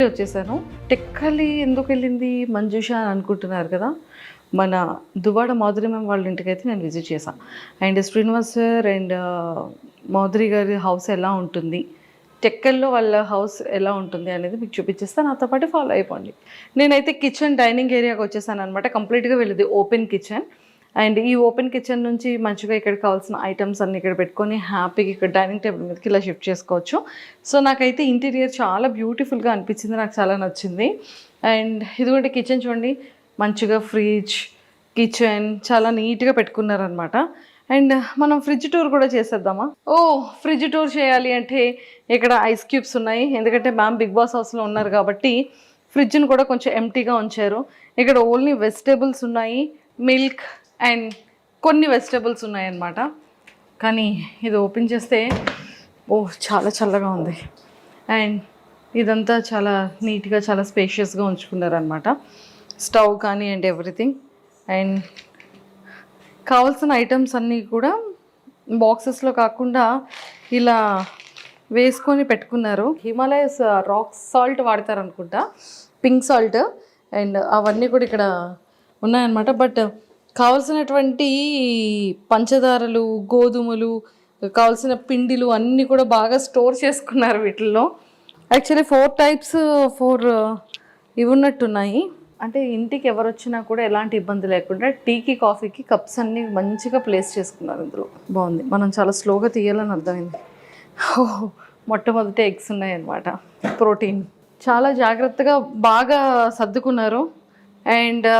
వచ్చేసాను. టెక్కలి ఎందుకు వెళ్ళింది మంజుష అని అనుకుంటున్నారు కదా. మన దువ్వాడ మాధురి మ్యామ్ వాళ్ళ ఇంటికి అయితే నేను విజిట్ చేశాను. And Srinivas sir and Madhuri గారి హౌస్ ఎలా ఉంటుంది, టెక్కల్లో వాళ్ళ హౌస్ ఎలా ఉంటుంది అనేది మీకు చూపించేస్తాను. నాతో పాటు ఫాలో అయిపోండి. నేనైతే కిచెన్ డైనింగ్ ఏరియాకి వచ్చేసాను అనమాట. కంప్లీట్గా వెళ్ళేది ఓపెన్ కిచెన్. అండ్ ఈ ఓపెన్ కిచెన్ నుంచి మంచిగా ఇక్కడ కావాల్సిన ఐటమ్స్ అన్ని ఇక్కడ పెట్టుకొని హ్యాపీగా ఇక్కడ డైనింగ్ టేబుల్ మీదకి ఇలా షిఫ్ట్ చేసుకోవచ్చు. సో నాకైతే ఇంటీరియర్ చాలా బ్యూటిఫుల్గా అనిపించింది, నాకు చాలా నచ్చింది. అండ్ ఇదిగోండి కిచెన్ చూడండి, మంచిగా ఫ్రిడ్జ్, కిచెన్ చాలా నీట్గా పెట్టుకున్నారనమాట. అండ్ మనం ఫ్రిడ్జ్ టూర్ కూడా చేసేద్దామా? ఫ్రిడ్జ్ టూర్ చేయాలి అంటే ఇక్కడ ఐస్ క్యూబ్స్ ఉన్నాయి, ఎందుకంటే మ్యామ్ బిగ్ బాస్ హౌస్లో ఉన్నారు కాబట్టి ఫ్రిడ్జ్ని కూడా కొంచెం ఎంటీగా ఉంచారు. ఇక్కడ ఓన్లీ వెజిటేబుల్స్ ఉన్నాయి, మిల్క్ అండ్ కొన్ని వెజిటేబుల్స్ ఉన్నాయన్నమాట. కానీ ఇది ఓపెన్ చేస్తే చాలా చల్లగా ఉంది. అండ్ ఇదంతా చాలా నీట్గా చాలా స్పేషియస్గా ఉంచుకున్నారనమాట. స్టవ్ కానీ అండ్ ఎవ్రీథింగ్. అండ్ కావాల్సిన ఐటమ్స్ అన్నీ కూడా బాక్సెస్లో కాకుండా ఇలా వేసుకొని పెట్టుకున్నారు. హిమాలయస్ రాక్ సాల్ట్ వాడతారనుకుంటా, పింక్ సాల్ట్. అండ్ అవన్నీ కూడా ఇక్కడ ఉన్నాయన్నమాట. బట్ కావలసినటువంటి పంచదారలు, గోధుమలు, కావాల్సిన పిండిలు అన్నీ కూడా బాగా స్టోర్ చేసుకున్నారు వీటిల్లో. యాక్చువల్లీ 4 types ఇవి ఉన్నట్టున్నాయి. అంటే ఇంటికి ఎవరు వచ్చినా కూడా ఎలాంటి ఇబ్బంది లేకుండా టీకి కాఫీకి కప్స్ అన్నీ మంచిగా ప్లేస్ చేసుకున్నారు ఇందులో. బాగుంది. మనం చాలా స్లోగా తీయాలని అర్థమైంది. మొట్టమొదటి ఎగ్స్ ఉన్నాయన్నమాట, ప్రోటీన్. చాలా జాగ్రత్తగా బాగా సర్దుకున్నారు. అండ్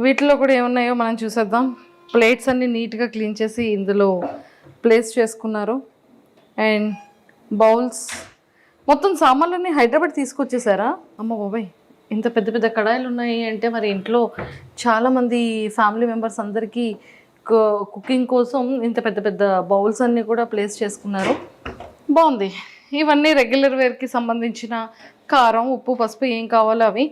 వీటిలో కూడా ఏమున్నాయో మనం చూసేద్దాం. ప్లేట్స్ అన్నీ నీట్గా క్లీన్ చేసి ఇందులో ప్లేస్ చేసుకున్నారు. అండ్ బౌల్స్, మొత్తం సామాన్లన్నీ హైదరాబాద్ తీసుకొచ్చేసారా? అమ్మ బాబాయ్, ఇంత పెద్ద పెద్ద కడాయిలు ఉన్నాయి అంటే మరి ఇంట్లో చాలామంది ఫ్యామిలీ మెంబర్స్ అందరికీ కుకింగ్ కోసం ఇంత పెద్ద పెద్ద బౌల్స్ అన్నీ కూడా ప్లేస్ చేసుకున్నారు. బాగుంది. ఇవన్నీ రెగ్యులర్ వేర్కి సంబంధించిన కారం, ఉప్పు, పసుపు ఏం కావాలో అవి,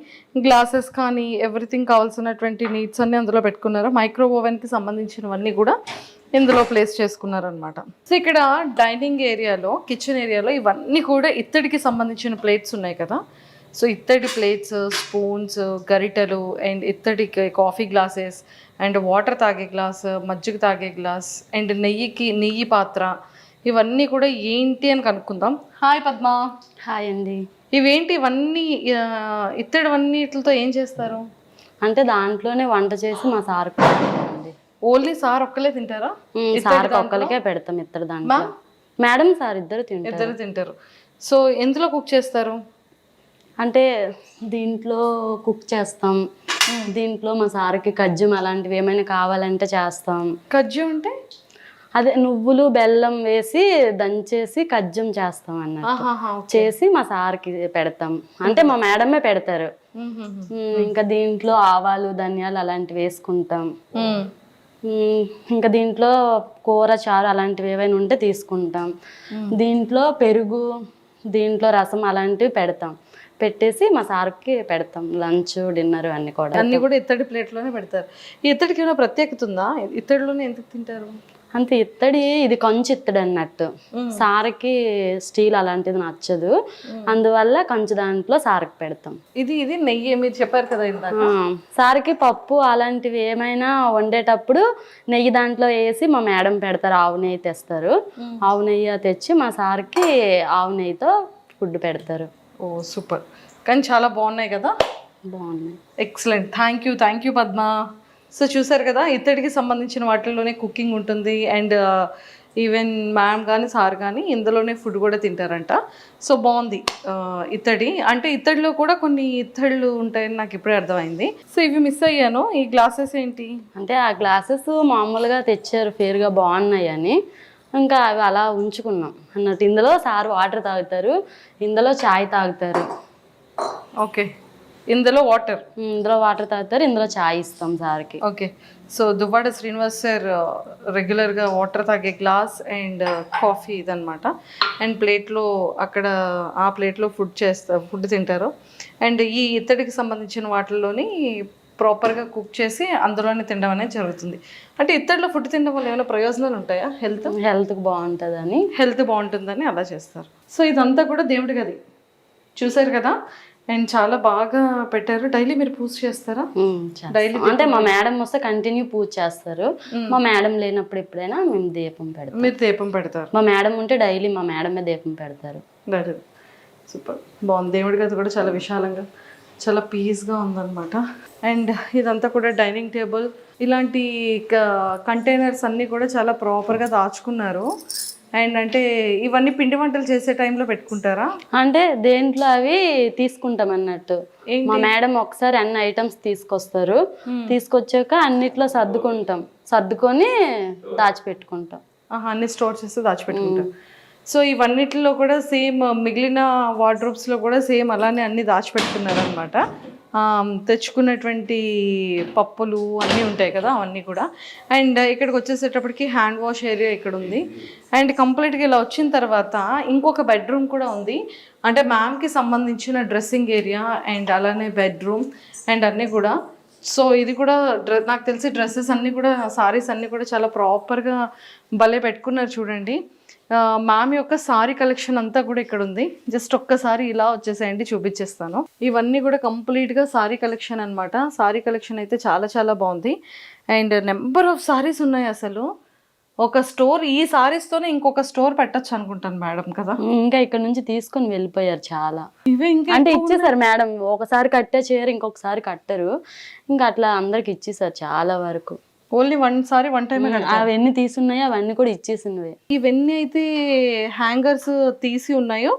గ్లాసెస్ కానీ ఎవ్రీథింగ్ కావాల్సినటువంటి నీడ్స్ అన్నీ అందులో పెట్టుకున్నారు. మైక్రోవేవ్ ఓవెన్కి సంబంధించినవన్నీ కూడా ఇందులో ప్లేస్ చేసుకున్నారనమాట. సో ఇక్కడ డైనింగ్ ఏరియాలో, కిచెన్ ఏరియాలో ఇవన్నీ కూడా ఇత్తడికి సంబంధించిన ప్లేట్స్ ఉన్నాయి కదా. సో ఇత్తడి ప్లేట్స్, స్పూన్స్, గరిటెలు అండ్ ఇత్తడి కాఫీ గ్లాసెస్ అండ్ వాటర్ తాగే గ్లాస్, మజ్జిగ తాగే గ్లాస్ అండ్ నెయ్యి పాత్ర, ఇవన్నీ కూడా ఏంటి అని కనుక్కుందాం. హాయ్ పద్మ. హాయ్ అండి. ఇవేంటి ఇవన్నీ? ఇత్తడివన్నిటితో ఏం చేస్తారు? అంటే దాంట్లోనే వంట చేసి మా సార్ పెడతామండి. ఓన్లీ సార్ ఒక్కలే తింటారా? సార్ ఒక్కరికే పెడతాం ఇత్తడి దాంట్లో. మేడం సార్ ఇద్దరు తింటారు. సో ఎందులో కుక్ చేస్తారు? అంటే దీంట్లో కుక్ చేస్తాం. దీంట్లో మా సార్కి కజ్జం అలాంటివి ఏమైనా కావాలంటే చేస్తాం. కజ్జం అంటే అదే నువ్వులు బెల్లం వేసి దంచేసి కజ్జం చేస్తాం అన్నట్టు చేసి మా సార్కి పెడతాం. అంటే మా మేడమే పెడతారు. ఇంకా దీంట్లో ఆవాలు, ధనియాలు అలాంటివి వేసుకుంటాం. ఇంకా దీంట్లో కూర, చారు అలాంటివి ఏవైనా ఉంటే తీసుకుంటాం. దీంట్లో పెరుగు, దీంట్లో రసం అలాంటివి పెడతాం. పెట్టేసి మా సార్కి పెడతాం. లంచ్, డిన్నర్ అన్నీ కూడా ఇత్తడి ప్లేట్లోనే పెడతారు. ఈ ఇత్తడికి ఏమైనా ప్రత్యేకత ఉందా? ఇత్తడిలోనే ఎందుకు తింటారు? అంతే, ఇత్తడి ఇది కంచు ఇత్తడి అన్నట్టు. సార్కి స్టీల్ అలాంటిది నచ్చదు, అందువల్ల కంచు దాంట్లో సార్కి పెడతాం. ఇది నెయ్యి మీరు చెప్పారు కదా ఇందాక. సార్కి పప్పు అలాంటివి ఏమైనా వండేటప్పుడు నెయ్యి దాంట్లో వేసి మా మేడం పెడతారు. ఆవు నెయ్యి తెస్తారు. ఆవు నెయ్యి తెచ్చి మా సార్కి ఆవు నెయ్యితో ఫుడ్ పెడతారు. సూపర్. కానీ చాలా బాగున్నాయి కదా. బాగున్నాయి. Excellent. Thank you Padma. So చూసారు కదా, ఇత్తడికి సంబంధించిన వాటిల్లోనే కుకింగ్ ఉంటుంది. అండ్ ఈవెన్ మ్యామ్ కానీ సార్ కానీ ఇందులోనే ఫుడ్ కూడా తింటారంట. సో బాగుంది. ఇత్తడి అంటే ఇత్తడిలో కూడా కొన్ని ఇత్తళ్ళు ఉంటాయని నాకు ఇప్పుడే అర్థమైంది. సో ఇవి మిస్ అయ్యాను. ఈ గ్లాసెస్ ఏంటి అంటే ఆ గ్లాసెస్ మామూలుగా తెచ్చారు, ఫేర్గా బాగున్నాయి అని, ఇంకా అవి అలా ఉంచుకున్నాం అన్నట్టు. ఇందులో సార్ వాటర్ తాగుతారు, ఇందులో చాయ్ తాగుతారు. ఓకే, ఇందులో వాటర్ తాగుతారు, ఇందులో చాయ్ ఇస్తాం సార్కి. Okay. So Duvvada Srinivas sir రెగ్యులర్గా వాటర్ తాగే గ్లాస్ అండ్ కాఫీ ఇదనమాట. అండ్ ప్లేట్లో అక్కడ ఆ ప్లేట్లో ఫుడ్ తింటారు. అండ్ ఈ ఇత్తడికి సంబంధించిన వాటిల్లోని ప్రాపర్గా కుక్ చేసి అందులోనే తినడం అనేది జరుగుతుంది. అంటే ఇత్తడిలో ఫుడ్ తినడం వల్ల ఏమైనా ప్రయోజనాలు ఉంటాయా? హెల్త్కి బాగుంటుందని. హెల్త్ బాగుంటుందని అలా చేస్తారు. సో ఇదంతా కూడా దేవుడి గది చూసారు కదా, అండ్ చాలా బాగా పెట్టారు. డైలీ మీరు పూజ చేస్తారా? డైలీ అంటే మా మేడం వస్తే కంటిన్యూ పూజ చేస్తారు. మా మేడం లేనప్పుడు ఎప్పుడైనా మేము దీపం పెడతాం. మీరు దీపం పెడతారు? మా మేడం ఉంటే డైలీ మా మేడమే దీపం పెడతారు. సూపర్ బాగుంది. దేవుడి గది కూడా చాలా విశాలంగా చాలా పీస్గా ఉందన్నమాట. అండ్ ఇదంతా కూడా డైనింగ్ టేబుల్, ఇలాంటి కంటైనర్స్ అన్నీ కూడా చాలా ప్రాపర్గా దాచుకున్నారు. అండ్ అంటే ఇవన్నీ పిండి వంటలు చేసే టైంలో పెట్టుకుంటారా? అంటే దేంట్లో అవి తీసుకుంటాం అన్నట్టు. మా మేడం ఒకసారి అన్ని ఐటమ్స్ తీసుకొస్తారు, తీసుకొచ్చాక అన్నిట్లో సర్దుకొని దాచిపెట్టుకుంటాం. అన్ని స్టోర్ చేసి దాచిపెట్టుకుంటాం. సో ఇవన్నిటిలో కూడా సేమ్ మిగిలిన వార్డ్రోబ్స్లో కూడా సేమ్ అలానే అన్ని దాచిపెట్టుకున్నారు అనమాట. తెచ్చుకున్నటువంటి పప్పులు అన్నీ ఉంటాయి కదా, అవన్నీ కూడా. అండ్ ఇక్కడికి వచ్చేసేటప్పటికి హ్యాండ్ వాష్ ఏరియా ఇక్కడ ఉంది. అండ్ కంప్లీట్గా ఇలా వచ్చిన తర్వాత ఇంకొక బెడ్రూమ్ కూడా ఉంది. అంటే మ్యామ్కి సంబంధించిన డ్రెస్సింగ్ ఏరియా అండ్ అలానే బెడ్రూమ్ అండ్ అన్నీ కూడా. సో ఇది కూడా నాకు తెలిసి డ్రెస్సెస్ అన్నీ కూడా, సారీస్ అన్నీ కూడా చాలా ప్రాపర్గా భలే పెట్టుకున్నారు చూడండి. మ్యామ్ యొక్క సారీ కలెక్షన్ అంతా కూడా ఇక్కడ ఉంది. జస్ట్ ఒక్కసారి ఇలా వచ్చేసేయండి, చూపించేస్తాను. ఇవన్నీ కూడా కంప్లీట్గా సారీ కలెక్షన్ అనమాట. సారీ కలెక్షన్ అయితే చాలా చాలా బాగుంది. అండ్ నెంబర్ ఆఫ్ సారీస్ ఉన్నాయి. అసలు ఒక స్టోర్, ఈ సారీస్తోనే ఇంకొక స్టోర్ పెట్టచ్చు అనుకుంటాను మేడం కదా. ఇంకా ఇక్కడ నుంచి తీసుకొని వెళ్ళిపోయారు చాలా. ఇవే ఇంకా అంటే ఇచ్చేసారు మేడం. ఒకసారి కట్టే చీర ఇంకొకసారి కట్టరు, ఇంకా అట్లా అందరికి ఇచ్చేసారు చాలా వరకు. ఓన్లీ వన్ టైం అవన్నీ తీసున్నాయో అవన్నీ కూడా ఇచ్చేసినవి. ఇవన్నీ అయితే హ్యాంగర్స్ తీసి ఉన్నాయో,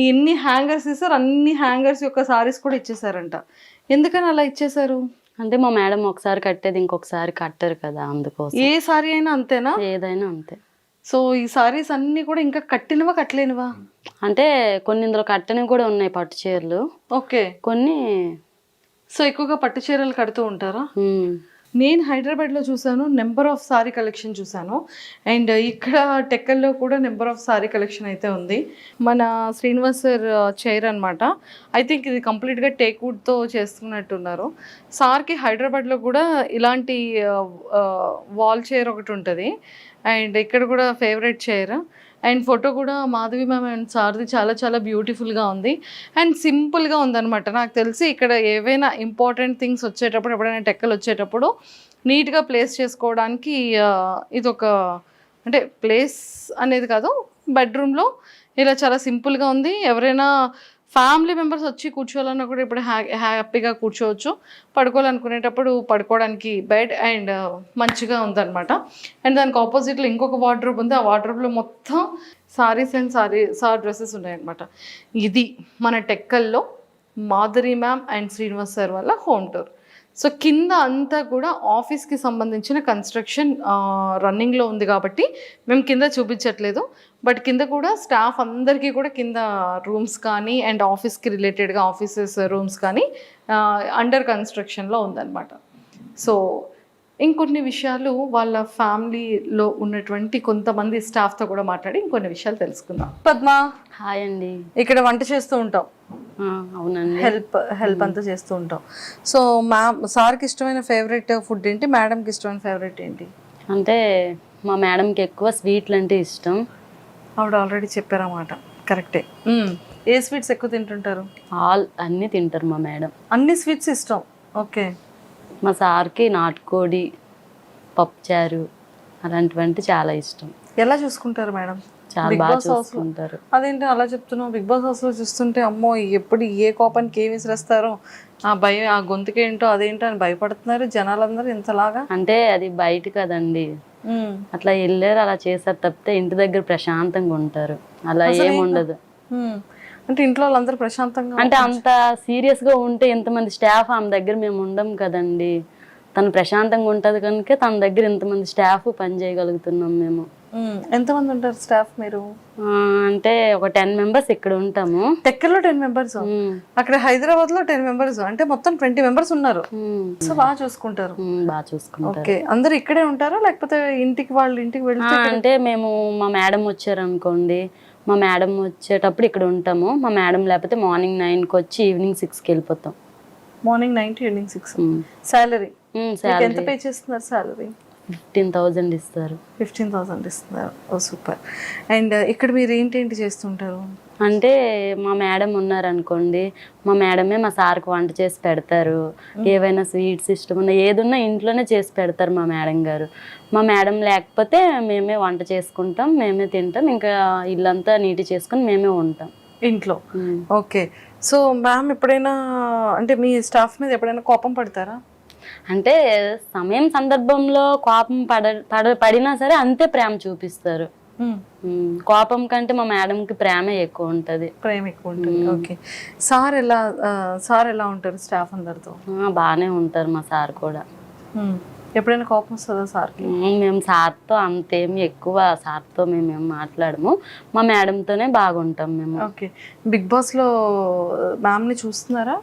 ఎన్ని హ్యాంగర్స్ ఇస్తారు అన్ని హ్యాంగర్స్ యొక్క సారీస్ కూడా ఇచ్చేసారంట. ఎందుకని అలా ఇచ్చేసారు? అంటే మా మేడం ఒకసారి కట్టేది ఇంకొకసారి కట్టరు కదా, అందుకోసం. ఏ సారీ అయినా అంతేనా? ఏదైనా అంతే. సో ఈ సారీస్ అన్ని కూడా ఇంకా కట్టినవా కట్టలేనివా? అంటే కొన్ని ఇందులో కట్టనివి కూడా ఉన్నాయి, పట్టు చీరలు. ఓకే. కొన్ని. సో ఎక్కువగా పట్టు చీరలు కడుతూ ఉంటారా? నేను హైదరాబాద్లో చూసాను, నెంబర్ ఆఫ్ సారీ కలెక్షన్ చూసాను. అండ్ ఇక్కడ టెక్కల్లో కూడా నెంబర్ ఆఫ్ సారీ కలెక్షన్ అయితే ఉంది. మన శ్రీనివాస్ సార్ చైర్ అనమాట. ఐ థింక్ ఇది కంప్లీట్గా టేక్ వుడ్తో చేస్తున్నట్టున్నారు. సార్కి హైదరాబాద్లో కూడా ఇలాంటి వాల్ చైర్ ఒకటి ఉంటుంది. అండ్ ఇక్కడ కూడా ఫేవరెట్ చైర్. అండ్ ఫోటో కూడా మాధవి మ్యామ్ అండ్ సార్ది చాలా చాలా బ్యూటిఫుల్గా ఉంది. అండ్ సింపుల్గా ఉందన్నమాట. నాకు తెలిసి ఇక్కడ ఏవైనా ఇంపార్టెంట్ థింగ్స్ వచ్చేటప్పుడు, ఎప్పుడైనా టెక్కలు వచ్చేటప్పుడు నీట్గా ప్లేస్ చేసుకోవడానికి ఇది ఒక, అంటే ప్లేస్ అనేది కాదు, బెడ్రూమ్లో ఇలా చాలా సింపుల్గా ఉంది. ఎవరైనా ఫ్యామిలీ మెంబర్స్ వచ్చి కూర్చోవాలన్నా కూడా ఇప్పుడు హ్యాపీగా కూర్చోవచ్చు. పడుకోవాలనుకునేటప్పుడు పడుకోవడానికి బెడ్ అండ్ మంచిగా ఉందన్నమాట. అండ్ దానికి ఆపోజిట్లో ఇంకొక వార్డ్రోబ్ ఉంది. ఆ వార్డ్రోబ్లో మొత్తం సారీస్ అండ్ సార్ డ్రెస్సెస్ ఉన్నాయన్నమాట. ఇది మన టెక్కల్లో Madhuri ma'am and Srinivas sir వల్ల హోమ్ టూర్. సో కింద అంతా కూడా ఆఫీస్కి సంబంధించిన కన్స్ట్రక్షన్ రన్నింగ్లో ఉంది కాబట్టి మేము కింద చూపించట్లేదు. బట్ కింద కూడా స్టాఫ్ అందరికీ కూడా కింద రూమ్స్ కానీ అండ్ ఆఫీస్కి రిలేటెడ్గా ఆఫీసెస్ రూమ్స్ కానీ అండర్ కన్స్ట్రక్షన్లో ఉందన్నమాట. సో ఇంకొన్ని విషయాలు వాళ్ళ ఫ్యామిలీలో ఉన్నటువంటి కొంతమంది స్టాఫ్తో కూడా మాట్లాడి ఇంకొన్ని విషయాలు తెలుసుకుందాం. పద్మ, హాయ్ అండి. ఇక్కడ వంట చేస్తూ ఉంటాం. అవునండి. హెల్ప్ అంతా చేస్తూ ఉంటాం. సో సార్కి ఇష్టమైన ఫేవరెట్ ఫుడ్ ఏంటి, మేడంకి ఇష్టమైన ఫేవరెట్ ఏంటి? అంటే మా మేడంకి ఎక్కువ స్వీట్లు అంటే ఇష్టం. ఆవిడ ఆల్రెడీ చెప్పారన్నమాట. కరెక్టే. ఏ స్వీట్స్ ఎక్కువ తింటుంటారు? అన్నీ తింటారు మా మేడం. అన్ని స్వీట్స్ ఇష్టం. ఓకే. మా సార్కి నాటుకోడి, పప్పుచారు అలాంటివంటే చాలా ఇష్టం. ఎలా చూసుకుంటారు మేడం? చాలా బాగా చూసుకుంటారు. అదేంటి అలా చెప్తున్నావు? బిగ్ బాస్ హౌస్లో చూస్తుంటే అమ్మో ఎప్పుడు ఏ కోపానికి ఏమి విసిరేస్తారో, ఆ భయం, ఆ గొంతుకేంటో అదేంటో అని భయపడుతున్నారు జనాలందరూ ఇంతలాగా. అంటే అది బయట కదండి, అట్లా వెళ్ళారు అలా చేశారు తప్పితే ఇంటి దగ్గర ప్రశాంతంగా ఉంటారు. అలా ఏముండదు. అంటే ఇంట్లో వాళ్ళందరూ ప్రశాంతంగా, అంటే అంత సీరియస్ గా ఉంటే ఎంతమంది స్టాఫ్ ఆమె దగ్గర మేము ఉండం కదండి. తను ప్రశాంతంగా ఉంటది కనుక తన దగ్గర ఎంతమంది స్టాఫ్ పని చేయగలుగుతున్నాం మేము. ఎంతమంది ఉంటారు స్టాఫ్ మీరు? అంటే ఒక 10 మెంబర్స్ ఇక్కడ ఉంటాము. టెక్కల్లో 10 మెంబర్స్, అక్కడ హైదరాబాద్ లో 10 మెంబర్స్, అంటే మొత్తం 20 మెంబర్స్ ఉన్నారు. సో బాగా చూసుకుంటారు. బాగా చూసుకుంటారు. ఓకే. అందరు ఇక్కడే ఉంటారా లేకపోతే వాళ్ళ ఇంటికి వెళ్తే? అంటే మేము మా మేడం వచ్చారు అనుకోండి, మా మేడం వచ్చేటప్పుడు ఇక్కడ ఉంటాము. మా మేడం లేకపోతే మార్నింగ్ 9కి వచ్చి ఈవినింగ్ 6కి వెళ్ళిపోతాం. Morning 9 to evening 6. Salary salary ఎంత పే చేస్తున్నారు? సాలరీ 15,000 ఇస్తారు. 15,000 ఇస్తున్నారు. ఓ సూపర్. అండ్ ఇక్కడ మీరు ఏంటేంటి చేస్తుంటారు? అంటే మా మేడం ఉన్నారనుకోండి, మా మేడమే మా సార్కి వంట చేసి పెడతారు. ఏవైనా స్వీట్స్ ఇష్టం ఉన్నా ఏదున్నా ఇంట్లోనే చేసి పెడతారు మా మేడం గారు. మా మేడం లేకపోతే మేమే వంట చేసుకుంటాం, మేమే తింటాం, ఇంకా ఇల్లంతా నీటి చేసుకుని మేమే ఉంటాం ఇంట్లో. ఓకే. సో మ్యామ్ ఎప్పుడైనా అంటే మీ స్టాఫ్ మీద ఎప్పుడైనా కోపం పడతారా? అంటే సమయం సందర్భంలో కోపం పడినా సరే అంతే ప్రేమ చూపిస్తారు. కోపం కంటే మా మేడంకి ప్రేమ ఎక్కువ ఉంటుంది. ప్రేమ ఎక్కువ ఉంటుంది. ఓకే. సార్ ఎలా ఉంటారు స్టాఫ్ అందరితో? బాగానే ఉంటారు మా సార్ కూడా. ఎప్పుడైనా కోపం వస్తుందా సార్కి? మేము సార్తో అంతేమి ఎక్కువ సార్తో మేమేం మాట్లాడము, మా మేడంతోనే బాగుంటాం మేము. ఓకే. బిగ్ బాస్లో మ్యామ్ని చూస్తున్నారా?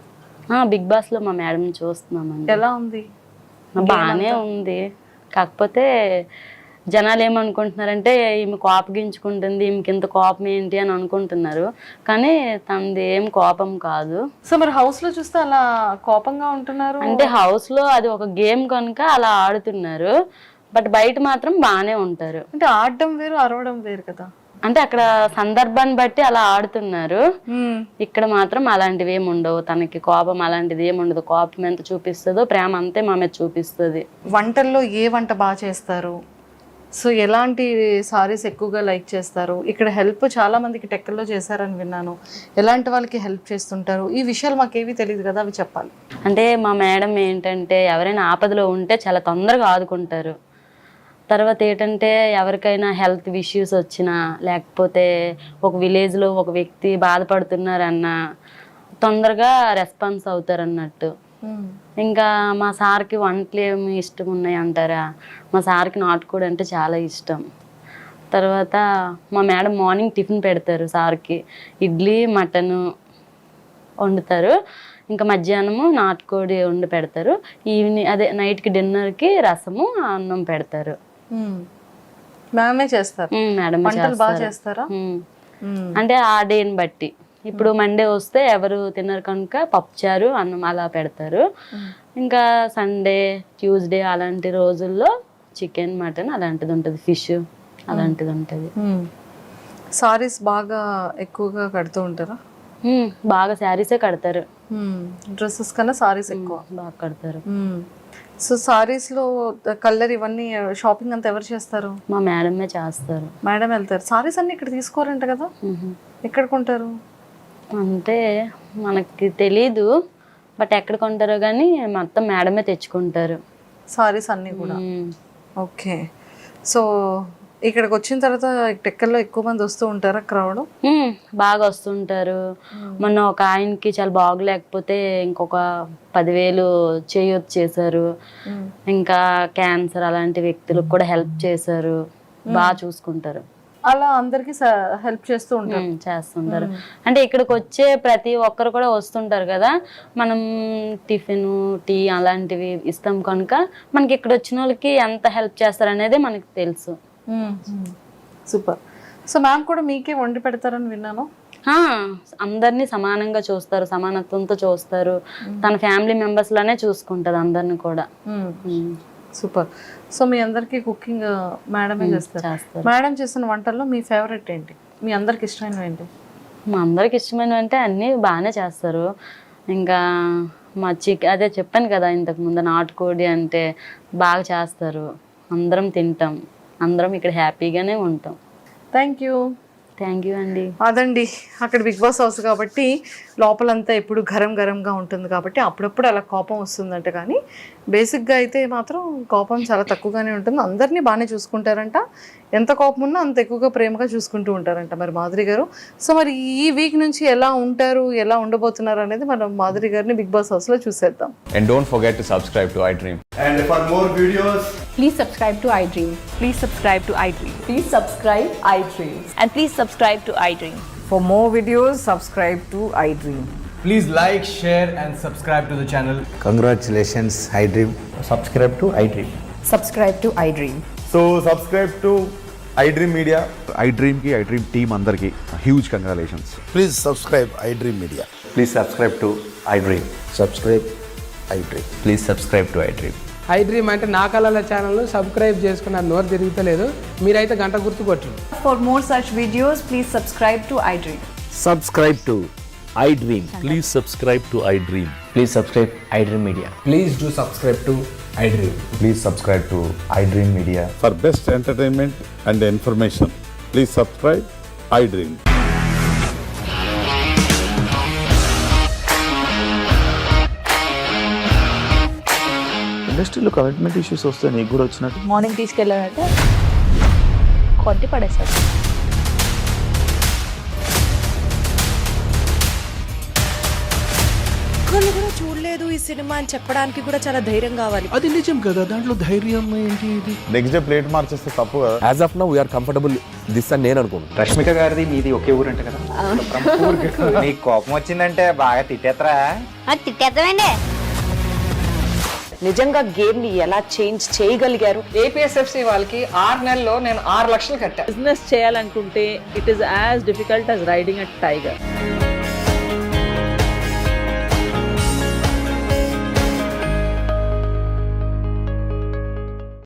బిగ్ బాస్లో మా మేడంని చూస్తున్నామండి. ఎలా ఉంది? బాగానే ఉంది. కాకపోతే జనాలు ఏమనుకుంటున్నారంటే ఈమె కోపగించుకుంటుంది, ఈమెకి ఇంత కోపం ఏంటి అని అనుకుంటున్నారు, కానీ తనది ఏం కోపం కాదు. సో మరి హౌస్లో చూస్తే అలా కోపంగా ఉంటున్నారు అంటే హౌస్లో అది ఒక గేమ్ కనుక అలా ఆడుతున్నారు, బట్ బయట మాత్రం బాగానే ఉంటారు. అంటే ఆడడం వేరు, అరవడం వేరు కదా. అంటే అక్కడ సందర్భాన్ని బట్టి అలా ఆడుతున్నారు, ఇక్కడ మాత్రం అలాంటివి ఏమి ఉండవు. తనకి కోపం అలాంటిది ఏమి ఉండదు. కోపం ఎంత చూపిస్తుందో ప్రేమ అంతే మా మీద చూపిస్తుంది. వంటల్లో ఏ వంట బాగా చేస్తారు? సో ఎలాంటి సారీస్ ఎక్కువగా లైక్ చేస్తారు? ఇక్కడ హెల్ప్ చాలా మందికి టెక్కల్లో చేశారని విన్నాను. ఎలాంటి వాళ్ళకి హెల్ప్ చేస్తుంటారు? ఈ విషయాలు మాకేవి తెలియదు కదా, అవి చెప్పాలి. అంటే మా మేడం ఏంటంటే ఎవరైనా ఆపదలో ఉంటే చాలా తొందరగా ఆదుకుంటారు. తర్వాత ఏంటంటే ఎవరికైనా హెల్త్ ఇష్యూస్ వచ్చినా, లేకపోతే ఒక విలేజ్లో ఒక వ్యక్తి బాధపడుతున్నారన్నా తొందరగా రెస్పాన్స్ అవుతారు అన్నట్టు. ఇంకా మా సార్కి వంటలు ఏమి ఇష్టం ఉన్నాయి అంటారా, మా సార్కి నాటుకోడి అంటే చాలా ఇష్టం. తర్వాత మా మేడం మార్నింగ్ టిఫిన్ పెడతారు సార్కి, ఇడ్లీ మటను వండుతారు. ఇంకా మధ్యాహ్నము నాటుకోడి వండి పెడతారు. ఈవినింగ్ అదే నైట్కి డిన్నర్కి రసము అన్నం పెడతారు. మేమే చేస్తారు. మేడం బాగా చేస్తారా? అంటే ఆ డేని బట్టి. ఇప్పుడు మండే వస్తే ఎవరు తినరు కనుక పప్పుచారు అన్నం అలా పెడతారు. ఇంకా సండే ట్యూస్డే అలాంటి రోజుల్లో చికెన్ మటన్ అలాంటిది ఉంటుంది, ఫిష్ అలాంటిది ఉంటుంది. సారీస్ బాగా ఎక్కువగా కడుతూ ఉంటారా? బాగా శారీసే కడతారు. డ్రెస్సెస్ కన్నా సారీస్ ఎక్కువ బాగా కడతారు. సో సారీస్లో కలర్ ఇవన్నీ షాపింగ్ అంతా ఎవరు చేస్తారు? మా మేడమే చేస్తారు. మేడం వెళ్తారు. సారీస్ అన్ని ఇక్కడ తీసుకోవాలంట కదా, ఎక్కడ కొంటారు? అంటే మనకి తెలీదు, బట్ ఎక్కడ కొంటారో కానీ మొత్తం మేడమే తెచ్చుకుంటారు సారీస్ అన్నీ కూడా. ఓకే. సో ఇక్కడికి వచ్చిన తర్వాత టెక్కల్లో ఎక్కువ మంది వస్తూ ఉంటారా? క్రౌడ్ బాగా వస్తుంటారు. మొన్న ఒక ఆయనకి చాలా బాగలేకపోతే ఇంకొక 10,000 చేయొచ్చు చేశారు. ఇంకా క్యాన్సర్ అలాంటి వ్యక్తులకు కూడా హెల్ప్ చేశారు. బాగా చూసుకుంటారు. అలా అందరికి హెల్ప్ చేస్తూ ఉంటారు. చేస్తుంటారు. అంటే ఇక్కడికి వచ్చే ప్రతి ఒక్కరు కూడా వస్తుంటారు కదా, మనం టిఫిన్ టీ అలాంటివి ఇస్తాం కనుక మనకి ఇక్కడ వచ్చిన వాళ్ళకి ఎంత హెల్ప్ చేస్తారు అనేది మనకి తెలుసు. సూపర్. సో మ్యామ్ కూడా మీకే వండి పెడతారని విన్నాను. అందరినీ సమానంగా చూస్తారు, సమానత్వంతో చూస్తారు. తన ఫ్యామిలీ మెంబర్స్ లానే చూసుకుంటది అందరిని కూడా. సూపర్. సో మీ అందరికి కుకింగ్ మేడమే చేస్తారు. మేడం చేసిన వంటల్లో మీ ఫేవరెట్ ఏంటి? మీ అందరికి ఇష్టమైనవి ఏంటి? మా అందరికి ఇష్టమైనవి అంటే అన్నీ బాగానే చేస్తారు. ఇంకా మా అదే చెప్పాను కదా ఇంతకు ముందు, నాటుకోడి అంటే బాగా చేస్తారు. అందరం తింటాం, అందరం ఇక్కడ హ్యాపీగానే ఉంటాం. థ్యాంక్ యూ అండి. అదండి, అక్కడ బిగ్ బాస్ హౌస్ కాబట్టి లోపలంతా ఎప్పుడు గరంగా ఉంటుంది కాబట్టి అప్పుడప్పుడు అలా కోపం వస్తుందంట, కానీ బేసిక్గా అయితే మాత్రం కోపం చాలా తక్కువగానే ఉంటుంది. అందరినీ బాగానే చూసుకుంటారంట. ఎంత కోపం ఉన్నా అంత ఎక్కువగా ప్రేమగా చూసుకుంటూ ఉంటారంట మరి మాధురి గారు. సో మరి ఈ వీక్ నుంచి ఎలా ఉంటారు, ఎలా ఉండబోతున్నారు అనేది మనం మాధురి గారిని బిగ్ బాస్ హౌస్లో చూసేద్దాం. And don't forget to subscribe to iDream. And for more videos, please subscribe to iDream. Please subscribe to iDream. Please subscribe iDream. And please subscribe to iDream. For more videos, subscribe to iDream. please like, share and subscribe to the channel. Congratulations, iDream. Subscribe to iDream. Subscribe to iDream. So subscribe to iDream Media. iDream team andarki huge congratulations. Please subscribe iDream Media. Please subscribe to iDream. Subscribe iDream. Please subscribe to iDream. I dream అంటే నా కళల ఛానల్ను subscribe చేసుకున్న నోరు తిరుగుతలేదు, మీరైతే గంట గుర్తు కొట్టండి. For more such videos, please subscribe to iDream. Subscribe to iDream. Please subscribe to iDream. Please subscribe iDream Media. Please do subscribe to iDream. Please subscribe to iDream Media. For best entertainment and information, please subscribe iDream. ఇండస్ట్రీలో commitment issues వస్తే నీకు కూడా వచ్చినట్టు morning తీసుకెళ్ళాడంటే కొట్టి పడేస్తాడు. ఒక్కళ్ళు కూడా చూడలేదు ఈ సినిమా అని చెప్పడానికి కూడా చాలా ధైర్యం కావాలి. అది నిజం కదా, దాంట్లో ధైర్యం ఏంటి? ఇది నెక్స్ట్ డే ప్లేట్ మార్చేస్తే తప్పు కదా. As of now we're comfortable this అని నేను అనుకుంటున్నాను. రష్మిక గారిది మీది ఒకే ఊరంట కదా. నీకు కోపం వచ్చిందంటే బాగా తిట్టేత్తరా? తిట్టేద్దామండి. నిజంగా గేమ్ ని ఎలా చేంజ్ చేయగలిగారు? ఏపీఎస్ఎఫ్సి వాళ్ళకి 6 నెలల్లో నేను 6 లక్షలు కట్టా. బిజినెస్ చేయాలనుకుంటే it is as difficult as riding a tiger.